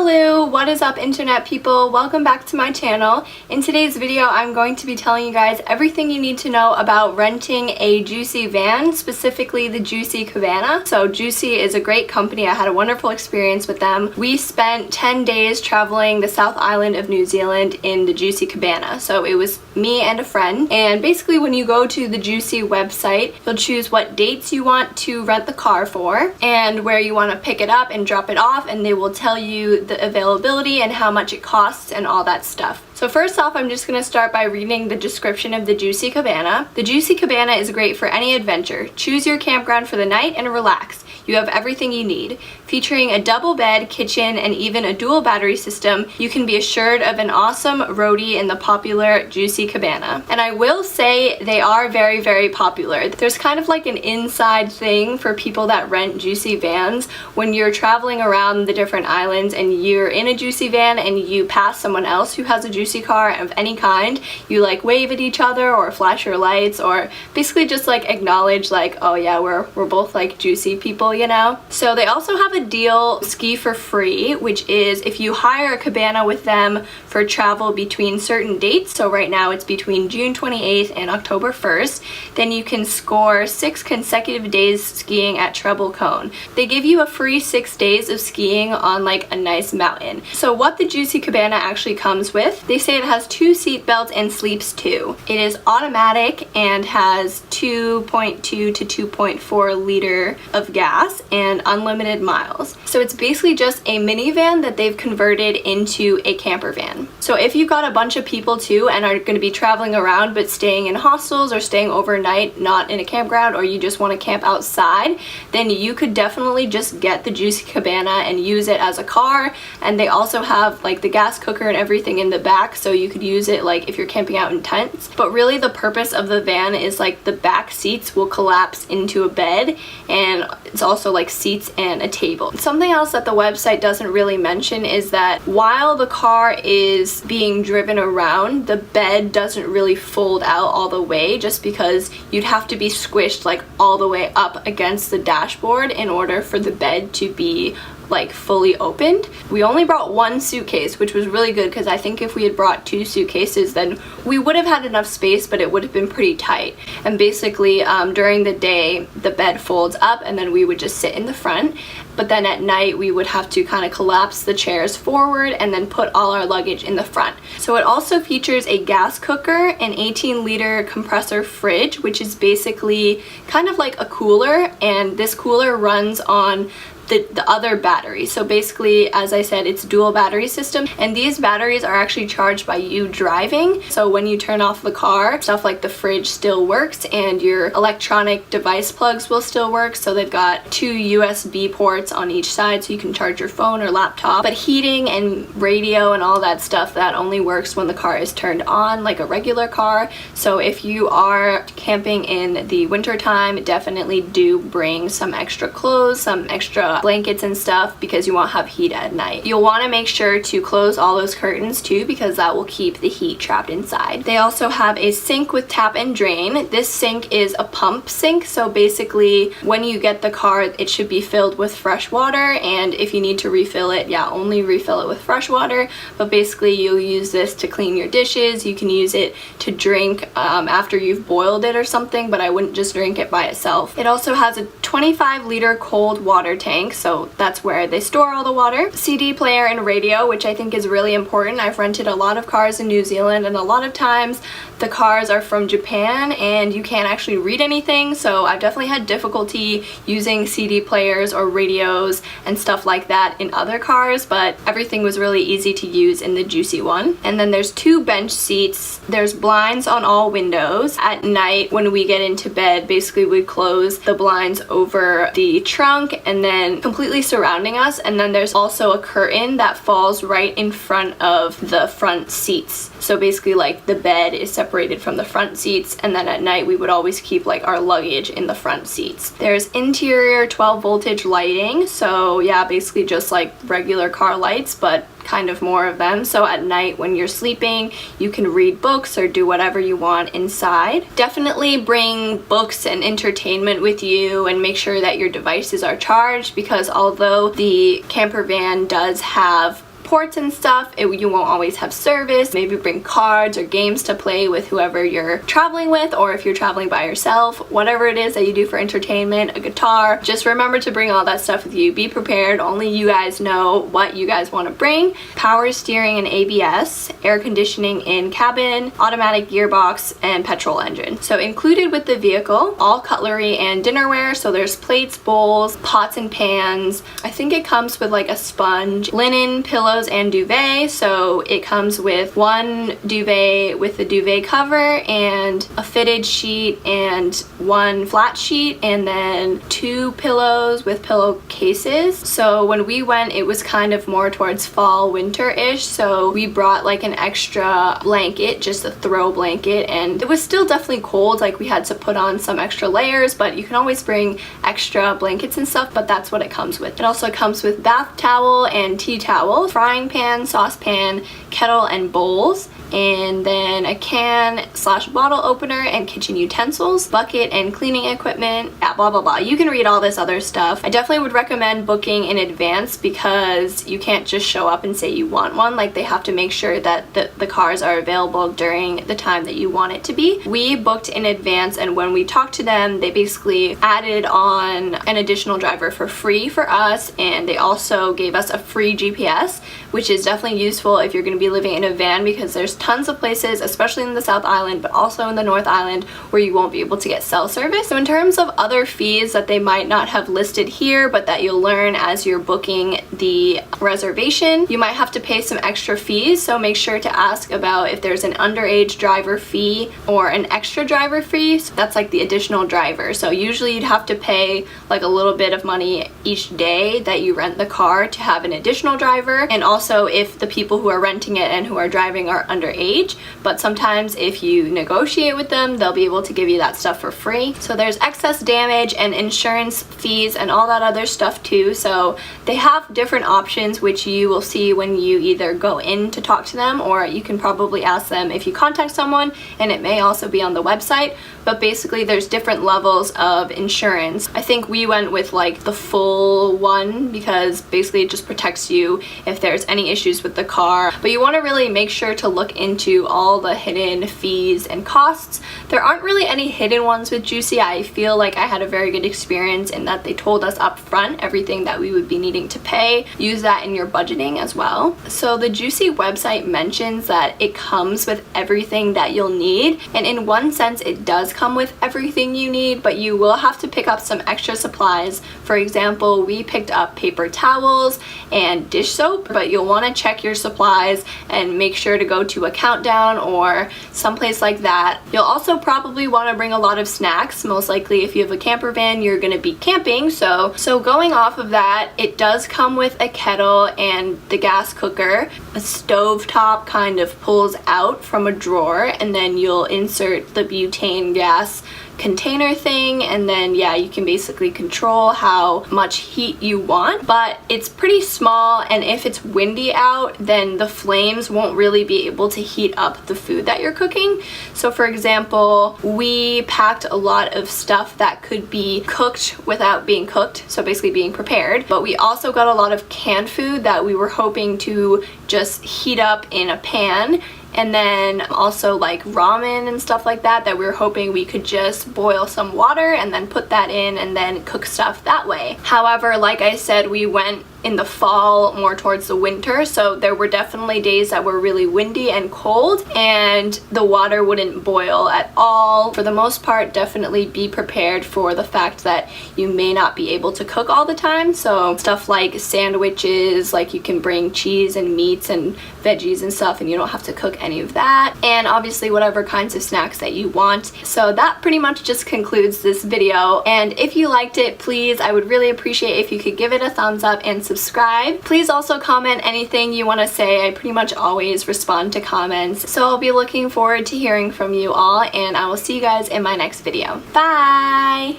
Hello, what is up internet people? Welcome back to my channel. In today's video, I'm going to be telling you guys everything you need to know about renting a Jucy van, specifically the Jucy Cabana. So Jucy is a great company. I had a wonderful experience with them. We spent 10 days traveling the South Island of New Zealand in the Jucy Cabana. So it was me and a friend, and basically when you go to the Jucy website, you'll choose what dates you want to rent the car for and where you want to pick it up and drop it off, and they will tell you the availability and how much it costs and all that stuff. So first off, I'm just going to start by reading the description of the Jucy Cabana. The Jucy Cabana is great for any adventure. Choose your campground for the night and relax. You have everything you need. Featuring a double bed, kitchen, and even a dual battery system, you can be assured of an awesome roadie in the popular Jucy Cabana. And I will say they are very, very popular. There's kind of like an inside thing for people that rent Jucy vans. When you're traveling around the different islands and you're in a Jucy van and you pass someone else who has a Jucy car of any kind, you like wave at each other or flash your lights or basically just like acknowledge like, oh yeah, we're both like Jucy people, you know? So they also have a deal, ski for free, which is if you hire a cabana with them for travel between certain dates, so right now it's between June 28th and October 1st, then you can score 6 consecutive days skiing at Treble Cone. They give you a free 6 days of skiing on like a nice mountain. So what the Jucy Cabana actually comes with, they say it has 2 seat belts and sleeps 2. It is automatic and has 2.2 to 2.4 liter of gas and unlimited miles. So it's basically just a minivan that they've converted into a camper van. So if you've got a bunch of people too and are going to be traveling around but staying in hostels or staying overnight, not in a campground, or you just want to camp outside, then you could definitely just get the Jucy Cabana and use it as a car. And they also have like the gas cooker and everything in the back, so you could use it like if you're camping out in tents. But really the purpose of the van is like the back seats will collapse into a bed, and it's also like seats and a table. Something else that the website doesn't really mention is that while the car is being driven around, the bed doesn't really fold out all the way, just because you'd have to be squished like all the way up against the dashboard in order for the bed to be like fully opened. We only brought 1 suitcase, which was really good because I think if we had brought 2 suitcases then we would have had enough space, but it would have been pretty tight. And basically during the day the bed folds up and then we would just sit in the front, but then at night we would have to kind of collapse the chairs forward and then put all our luggage in the front. So it also features a gas cooker, an 18-liter compressor fridge, which is basically kind of like a cooler, and this cooler runs on the other battery. So basically, as I said, it's dual battery system, and these batteries are actually charged by you driving. So when you turn off the car, stuff like the fridge still works and your electronic device plugs will still work. So they've got 2 USB ports on each side so you can charge your phone or laptop. But heating and radio and all that stuff, that only works when the car is turned on like a regular car. So if you are camping in the winter time, definitely do bring some extra clothes, some extra blankets and stuff, because you won't have heat at night. You'll want to make sure to close all those curtains too, because that will keep the heat trapped inside. They also have a sink with tap and drain. This sink is a pump sink, so basically when you get the car it should be filled with fresh water, and if you need to refill it, yeah, only refill it with fresh water. But basically you'll use this to clean your dishes. You can use it to drink after you've boiled it or something, but I wouldn't just drink it by itself. It also has a 25-liter cold water tank, so that's where they store all the water. CD player and radio, which I think is really important. I've rented a lot of cars in New Zealand, and a lot of times the cars are from Japan and you can't actually read anything, so I've definitely had difficulty using CD players or radios and stuff like that in other cars, but everything was really easy to use in the Jucy one. And then there's 2 bench seats. There's blinds on all windows. At night when we get into bed, basically we close the blinds over the trunk and then completely surrounding us, and then there's also a curtain that falls right in front of the front seats. So basically like the bed is separated from the front seats, and then at night we would always keep like our luggage in the front seats. There's interior 12 voltage lighting, so yeah, basically just like regular car lights, but kind of more of them. So at night when you're sleeping, you can read books or do whatever you want inside. Definitely bring books and entertainment with you and make sure that your devices are charged, because although the camper van does have ports and stuff. You won't always have service. Maybe bring cards or games to play with whoever you're traveling with, or if you're traveling by yourself, whatever it is that you do for entertainment, a guitar. Just remember to bring all that stuff with you. Be prepared. Only you guys know what you guys want to bring. Power steering and ABS, air conditioning in cabin, automatic gearbox, and petrol engine. So included with the vehicle, all cutlery and dinnerware. So there's plates, bowls, pots and pans. I think it comes with like a sponge, linen, pillows, and duvet. So it comes with one duvet with the duvet cover and a fitted sheet and one flat sheet, and then 2 pillows with pillow cases. So when we went, it was kind of more towards fall, winter-ish, so we brought like an extra blanket, just a throw blanket, and it was still definitely cold. Like, we had to put on some extra layers, but you can always bring extra blankets and stuff, but that's what it comes with. It also comes with bath towel and tea towel, frying pan, saucepan, kettle, and bowls, and then a can/bottle opener and kitchen utensils, bucket and cleaning equipment, blah blah blah. You can read all this other stuff. I definitely would recommend booking in advance because you can't just show up and say you want one. Like, they have to make sure that the cars are available during the time that you want it to be. We booked in advance, and when we talked to them, they basically added on an additional driver for free for us, and they also gave us a free GPS, which is definitely useful if you're going to be living in a van, because there's tons of places, especially in the South Island, but also in the North Island, where you won't be able to get cell service. So in terms of other fees that they might not have listed here, but that you'll learn as you're booking the reservation, you might have to pay some extra fees. So make sure to ask about if there's an underage driver fee or an extra driver fee. So that's like the additional driver. So usually you'd have to pay like a little bit of money each day that you rent the car to have an additional driver, and also if the people who are renting it and who are driving are underage. But sometimes if you negotiate with them, they'll be able to give you that stuff for free. So there's excess damage and insurance fees and all that other stuff too. So they have different options, which you will see when you either go in to talk to them, or you can probably ask them if you contact someone, and it may also be on the website. But basically there's different levels of insurance. I think we went with like the full one because basically it just protects you if there's any issues with the car. But you want to really make sure to look into all the hidden fees and costs. There aren't really any hidden ones with Jucy. I feel like I had a very good experience in that they told us up front everything that we would be needing to pay. Use that in your budgeting as well. So the Jucy website mentions that it comes with everything that you'll need, and in one sense it does come with everything you need, but you will have to pick up some extra supplies. For example, we picked up paper towels and dish soap, but you'll want to check your supplies and make sure to go to a Countdown or someplace like that. You'll also probably want to bring a lot of snacks. Most likely if you have a camper van, you're going to be camping. So going off of that, it does come with a kettle and the gas cooker. A stove top kind of pulls out from a drawer, and then you'll insert the butane gas container thing, and then yeah, you can basically control how much heat you want. But it's pretty small, and if it's windy out, then the flames won't really be able to heat up the food that you're cooking. So for example, we packed a lot of stuff that could be cooked without being cooked, so basically being prepared, but we also got a lot of canned food that we were hoping to just heat up in a pan, and then also like ramen and stuff like that we were hoping we could just boil some water and then put that in and then cook stuff that way. However, like I said, we went in the fall, more towards the winter, so there were definitely days that were really windy and cold, and the water wouldn't boil at all. For the most part, definitely be prepared for the fact that you may not be able to cook all the time. So stuff like sandwiches, like you can bring cheese and meats and veggies and stuff, and you don't have to cook any of that, and obviously whatever kinds of snacks that you want. So that pretty much just concludes this video, and if you liked it, please, I would really appreciate if you could give it a thumbs up and subscribe. Please also comment anything you want to say. I pretty much always respond to comments, so I'll be looking forward to hearing from you all, and I will see you guys in my next video. Bye!